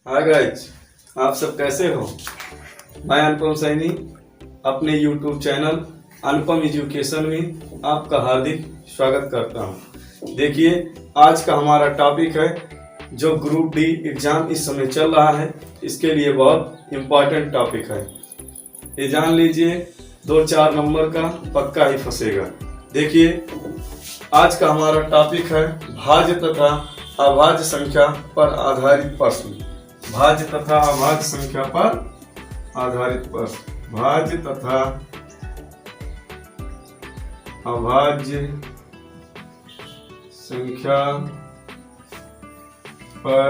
Hi guys, आप सब कैसे हो। मैं अनुपम सैनी अपने यूट्यूब चैनल अनुपम एजुकेशन में आपका हार्दिक स्वागत करता हूं। देखिए, आज का हमारा टॉपिक है जो ग्रुप डी एग्ज़ाम इस समय चल रहा है, इसके लिए बहुत इम्पोर्टेंट टॉपिक है। ये जान लीजिए, 2-4 नंबर का पक्का ही फंसेगा। देखिए, आज का हमारा टॉपिक है भाज्य तथा अभाज्य संख्या पर आधारित प्रश्न। भाज्य तथा अभाज्य संख्या पर आधारित प्रश्न। भाज्य तथा अभाज्य संख्या पर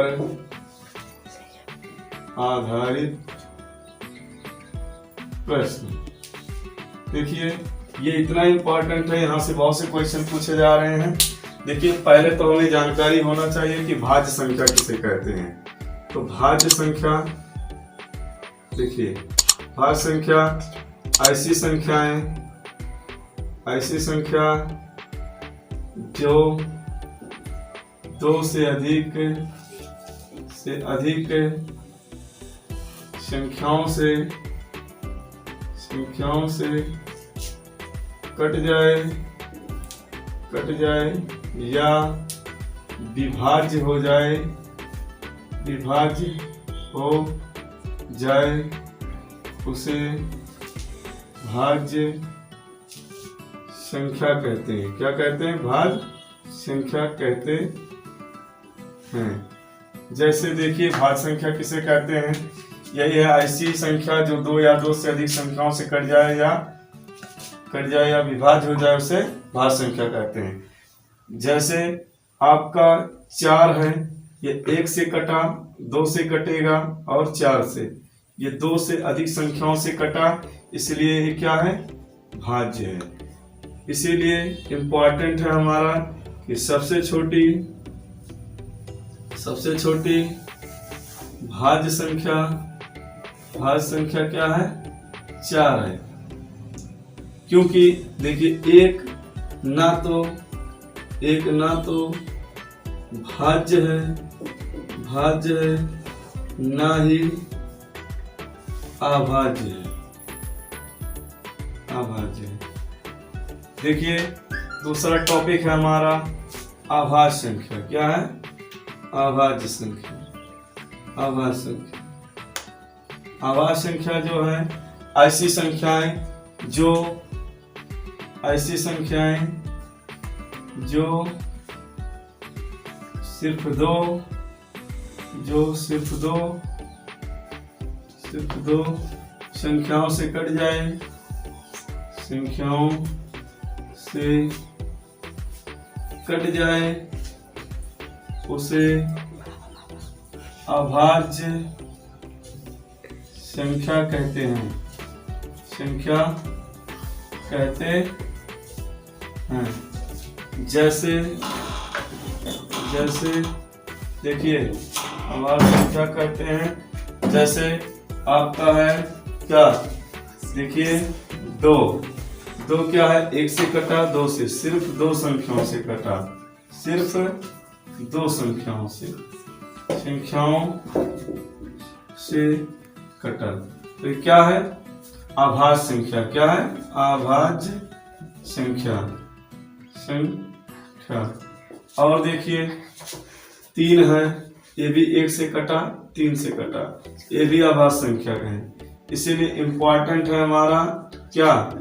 आधारित प्रश्न। देखिए, ये इतना इम्पोर्टेंट है, यहाँ से बहुत से क्वेश्चन पूछे जा रहे हैं। देखिए, पहले तो हमें जानकारी होना चाहिए कि भाज्य संख्या किसे कहते हैं। तो भाज्य संख्या, देखिए, भाज्य संख्या ऐसी संख्या जो 2 से अधिक संख्याओं से कट जाए या विभाज्य हो जाए उसे भाज्य संख्या कहते हैं। क्या कहते हैं? भाज्य संख्या कहते हैं। जैसे देखिए, भाज्य संख्या किसे कहते हैं? यही है ऐसी संख्या जो 2 या 2 से अधिक संख्याओं से कट जाए या विभाज्य हो जाए, उसे भाज्य संख्या कहते हैं। जैसे आपका 4 है, ये 1 से कटा, 2 से कटेगा और 4 से। ये 2 से अधिक संख्याओं से कटा, इसलिए ये क्या है? भाज्य है। इसीलिए इम्पोर्टेंट है हमारा कि सबसे छोटी भाज्य संख्या क्या है? 4 है। क्योंकि देखिए, एक ना तो भाज्य है, ना ही अभाज्य है। देखिए, दूसरा टॉपिक है हमारा अभाज्य संख्या। क्या है? अभाज्य संख्या। अभाज्य संख्या जो है ऐसी संख्याएं जो सिर्फ दो संख्याओं से कट जाए उसे अभाज्य संख्या कहते हैं। जैसे देखिए, अभाज्य संख्या कहते हैं। जैसे आपका है क्या? देखिए, 2 क्या है? 1 से कटा, 2 से, सिर्फ 2 संख्याओं से कटा, तो ये क्या है? अभाज्य संख्या। क्या है? अभाज्य संख्या। और देखिए, 3 है, ये भी 1 से कटा, 3 से कटा, ये भी अभाज्य संख्या है। इसीलिए इम्पोर्टेंट है हमारा क्या?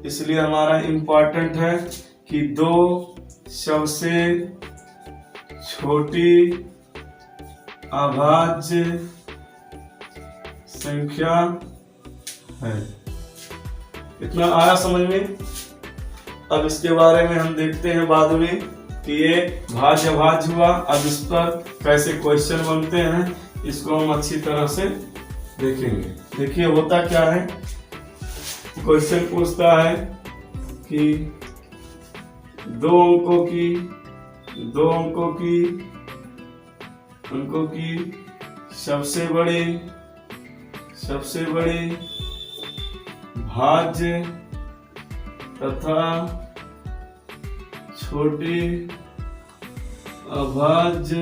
इसलिए हमारा इम्पोर्टेंट है कि 2 सबसे छोटी अभाज्य संख्या है। इतना आया समझ में? अब इसके बारे में हम देखते हैं बाद में कि ये भाज्य अभाज्य हुआ। अब इस पर कैसे क्वेश्चन बनते हैं, इसको हम अच्छी तरह से देखेंगे। देखिए, होता क्या है? क्वेश्चन पूछता है कि 2 अंकों की सबसे बड़ी भाज्य तथा छोटी अभाज्य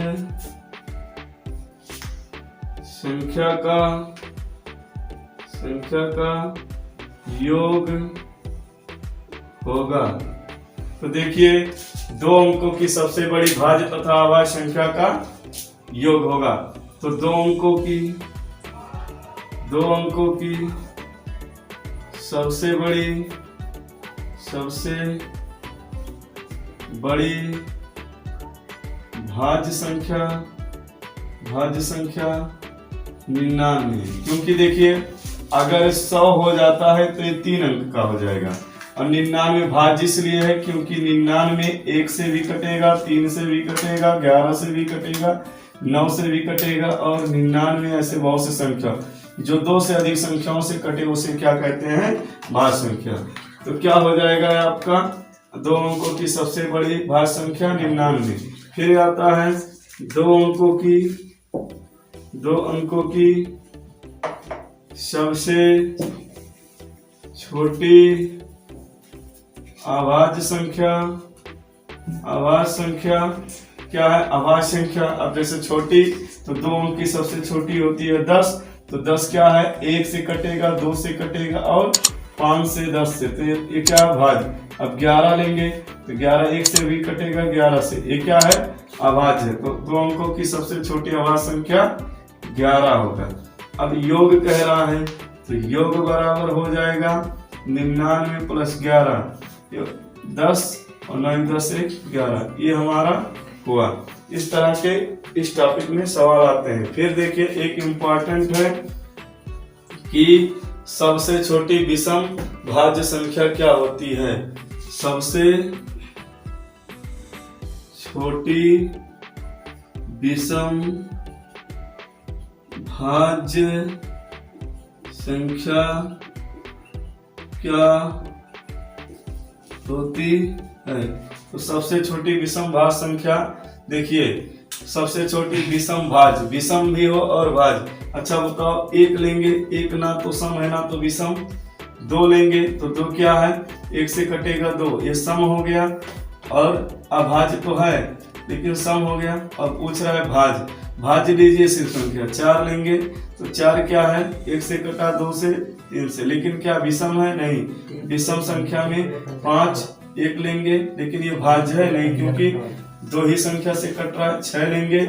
संख्या का योग होगा। तो देखिए, 2 अंकों की सबसे बड़ी भाज्य तथा अभाज्य संख्या का योग होगा। तो 2 अंकों की सबसे बड़ी भाज्य संख्या 99, क्योंकि देखिए अगर 100 हो जाता है तो ये 3 अंक का हो जाएगा, और 99 भाज्य इसलिए है क्योंकि 99 1 से भी कटेगा, 3 से भी कटेगा, 11 से भी कटेगा, 9 से भी कटेगा, और 99 ऐसे बहुत से संख्या जो 2 से अधिक संख्याओं से कटे उसे क्या कहते हैं, भाज्य संख्या। तो क्या हो जाएगा आपका 2 अंकों की सबसे बड़ी भाज्य संख्या 99। फिर आता है 2 अंकों की सबसे छोटी अभाज्य संख्या क्या है, अभाज्य संख्या। अब जैसे छोटी तो 2 अंक की सबसे छोटी होती है 10, तो 10 क्या है, 1 से कटेगा, 2 से कटेगा और 5 से 10 से, तो ये क्या है, भाज्य। अब 11 लेंगे तो 11 1 से भी कटेगा, 11 से, ये क्या है, अभाज्य है। तो 2 अंकों की सबसे छोटी अभाज्य संख्या 11 होगा। अब योग कह रहा है तो योग बराबर हो जाएगा 99 प्लस 11, 10 और 9 10 1 11, ये हमारा हुआ। इस तरह के इस टॉपिक में सवाल आते हैं। फिर देखिए एक इम्पॉर्टेंट है कि सबसे छोटी विषम भाज्य संख्या क्या होती है। सबसे छोटी विषम भाज्य संख्या क्या होती है। तो सबसे छोटी विषम भाज्य संख्या, देखिए सबसे छोटी विषम भाज्य, विषम भी हो और भाज्य। अच्छा बताओ, 1 लेंगे, 1 ना तो सम है ना तो विषम, 2 लेंगे तो 2 क्या है, 1 से कटेगा 2, ये सम हो गया, और अभाज्य तो है लेकिन सम हो गया। अब पूछ रहा है भाज्य, भाज्य लीजिए सिर्फ संख्या। 4 लेंगे तो 4 क्या है, 1 से कटा, 2 से, 3 से, लेकिन क्या विषम है, नहीं। विषम संख्या में 5 1 लेंगे लेकिन ये भाज्य है नहीं, क्योंकि 2 ही संख्या से कट रहा है। 6 लेंगे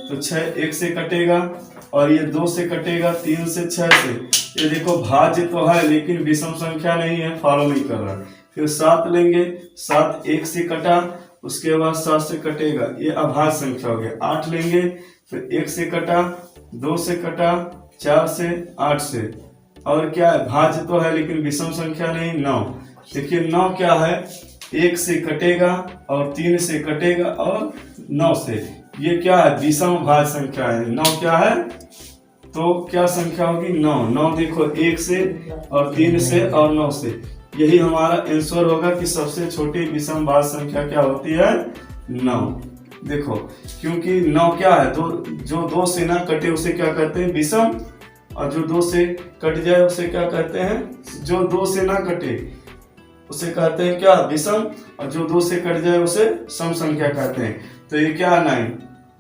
तो 6 1 से कटेगा, और ये 2 से कटेगा, 3 से, 6 से, ये देखो भाज्य तो है लेकिन विषम संख्या नहीं है, फॉलो नहीं कर रहा। फिर 7 लेंगे, 7 1 से कटा, उसके बाद 7 से कटेगा, ये अभाज्य संख्या हो गया। 8 लेंगे फिर 1 से कटा, 2 से कटा, 4 से, 8 से, और क्या है, भाज्य तो है लेकिन विषम संख्या नहीं। 9, देखिए 9 क्या है, 1 से कटेगा और 3 से कटेगा और 9 से, ये क्या है, विषम भाज्य संख्या है। 9 क्या है, तो क्या संख्या होगी, 9। 9 देखो 1 से और 3 से और 9 से, यही हमारा आंसर होगा कि सबसे छोटी विषम भाज्य संख्या क्या होती है, 9। देखो क्योंकि 9 क्या है, जो 2 से ना कटे उसे क्या कहते हैं, विषम, और जो 2 से कट जाए उसे क्या कहते हैं, जो 2 से ना कटे उसे कहते हैं क्या, विषम, और जो 2 से कट जाए उसे सम संख्या कहते हैं। तो ये क्या है, 9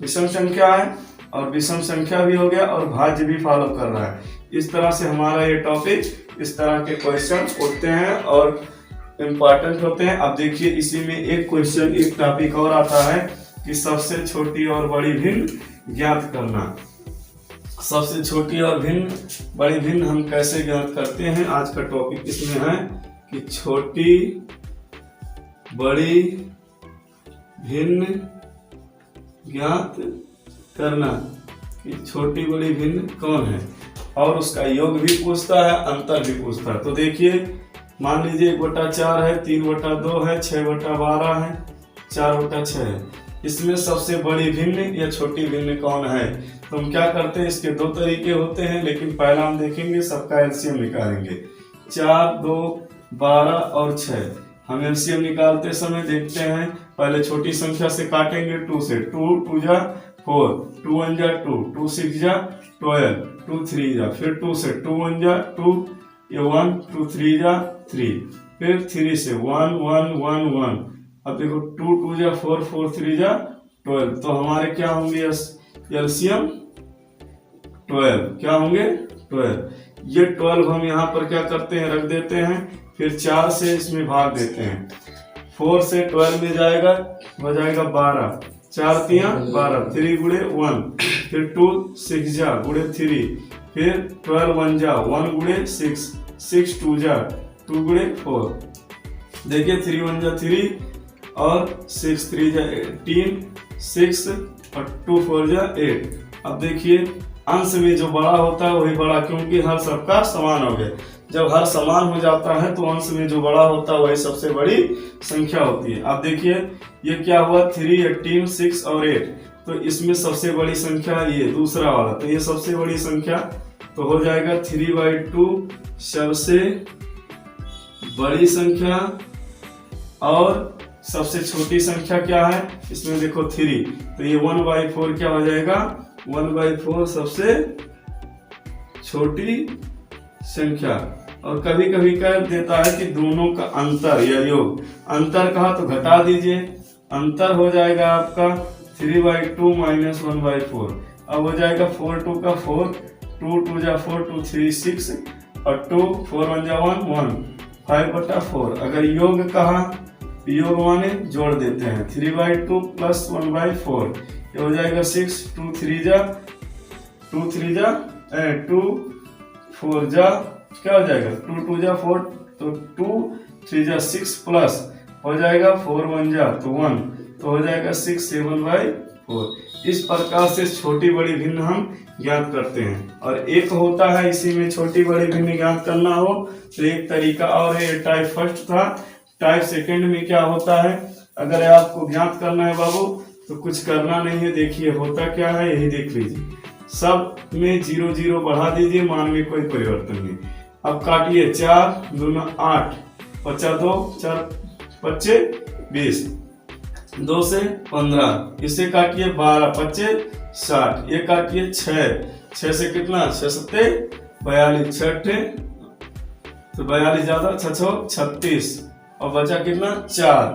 विषम संख्या है, और विषम संख्या भी हो गया और भाज्य भी फॉलो कर रहा है। इस तरह से हमारा ये टॉपिक, इस तरह के क्वेश्चन होते हैं और इम्पोर्टेंट होते हैं। अब देखिए इसी में एक क्वेश्चन, एक टॉपिक और आता है कि सबसे छोटी और बड़ी भिन्न ज्ञात करना। सबसे छोटी और बड़ी भिन्न हम कैसे ज्ञात करते हैं, आज का टॉपिक इसमें है कि छोटी बड़ी भिन्न ज्ञात करना, कि छोटी बड़ी भिन्न कौन है, और उसका योग भी पूछता है, अंतर भी पूछता है। तो देखिए मान लीजिए 1/4 है, 3/2 है, 6/12 है, 4/6 है। इसमें सबसे बड़ी भिन्न या छोटी भिन्न कौन है। तो हम क्या करते हैं, इसके 2 तरीके होते हैं, लेकिन पहला हम देखेंगे सबका एलसीएम निकालेंगे। 4, 2, 12 और 6। हम एलसीएम निकालते समय देखते हैं, पहले छोटी संख्या से काटेंगे 2 से, 2 2 जा 4, 2 1 जा 2, 2 6 जा 12, 2 3 जा, फिर 2 से 2 1 जा 2, ये 1, 2 3 जा 3, फिर 3 से 1 1 1 1। अब देखो 2 2 जा 4, 4 3 जा 12। तो हमारे क्या होंगे एलसीएम, 12, क्या होंगे 12। ये 12 हम यहाँ पर क्या करते हैं, रख देते हैं, फिर 4 से इसमें भाग देते हैं। 4 से 12 में जाएगा, हो जाएगा 12, 4 तियां 12, 3 गुणे 1, फिर 2 6 जा गुणे 3, फिर 12 1 जा 1 गुणे 6, 6 2 जा 2 गुणे 4। देखिए 3 1 जा 3 और 6 3 जा 18, 6 और 2 4 जा 8। अब देखिए अंश में जो बड़ा होता है वही बड़ा, क्योंकि हर सबका समान हो गया। जब हर समान हो जाता है तो अंश में जो बड़ा होता है वही सबसे बड़ी संख्या होती है। अब देखिए ये क्या हुआ, 3 18 6 और 8, तो इसमें सबसे बड़ी संख्या ये दूसरा वाला, तो ये सबसे बड़ी संख्या तो हो जाएगा 3/2 सबसे बड़ी संख्या। और सबसे छोटी संख्या क्या है, इसमें देखो 3, तो ये 1/4 क्या हो जाएगा, 1/4 सबसे छोटी संख्या। और कभी कभी कह देता है कि दोनों का अंतर या योग, अंतर कहा तो घटा दीजिए, अंतर हो जाएगा आपका 3/2 - 1/4। अब हो जाएगा 4 2 का 4, 2 2 जा 4, 2 3 6 और 2 4 1 जा 1 1, 5/4। अगर योग कहा, योग माने जोड़ देते हैं, 3/2 + 1/4, ये हो जाएगा 6, 2 3 जा 2 4 जा क्या हो जाएगा, 2 2 जा 4, तो 2 3 जा 6 प्लस हो जाएगा 4 1 जा तो 1, तो हो जाएगा 6 7/4। इस प्रकार से छोटी बड़ी भिन्न हम ज्ञात करते हैं। और एक होता है इसी में छोटी बड़ी भिन्न ज्ञात करना हो तो एक तरीका और है, ये टाइप फर्स्ट था। टाइप सेकंड में क्या होता है, अगर आपको ज्ञात करना है बाबू तो कुछ करना नहीं है। देखिए होता क्या है, यही देख लीजिए, सब में 0 0 बढ़ा दीजिए, मान में कोई परिवर्तन नहीं। अब काटिए, 4 दूना 8, 5 2 4 25 20, 2 से 15, इसे काटिए 12 25 60, ये काटिए 6 से कितना, 6 7 42, 6 तो 42 ज्यादा 6 36 और बचा कितना 4,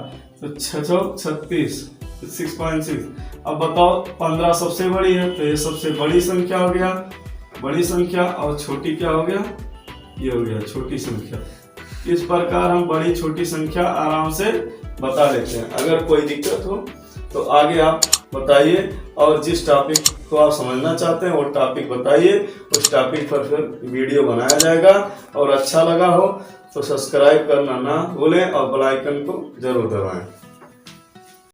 तो 6 36, 6.6। अब बताओ 15 सबसे बड़ी है, तो ये सबसे बड़ी संख्या हो गया, बड़ी संख्या, और छोटी क्या हो गया, ये हो गया छोटी संख्या। इस प्रकार हम बड़ी छोटी संख्या आराम से बता लेते हैं। अगर कोई दिक्कत हो तो आगे आप बताइए, और जिस टॉपिक को आप समझना चाहते हैं वो टॉपिक बताइए, उस टॉपिक पर फिर वीडियो बनाया जाएगा। और अच्छा लगा हो तो सब्सक्राइब करना ना भूलें और बेल आइकन को जरूर दबाएं।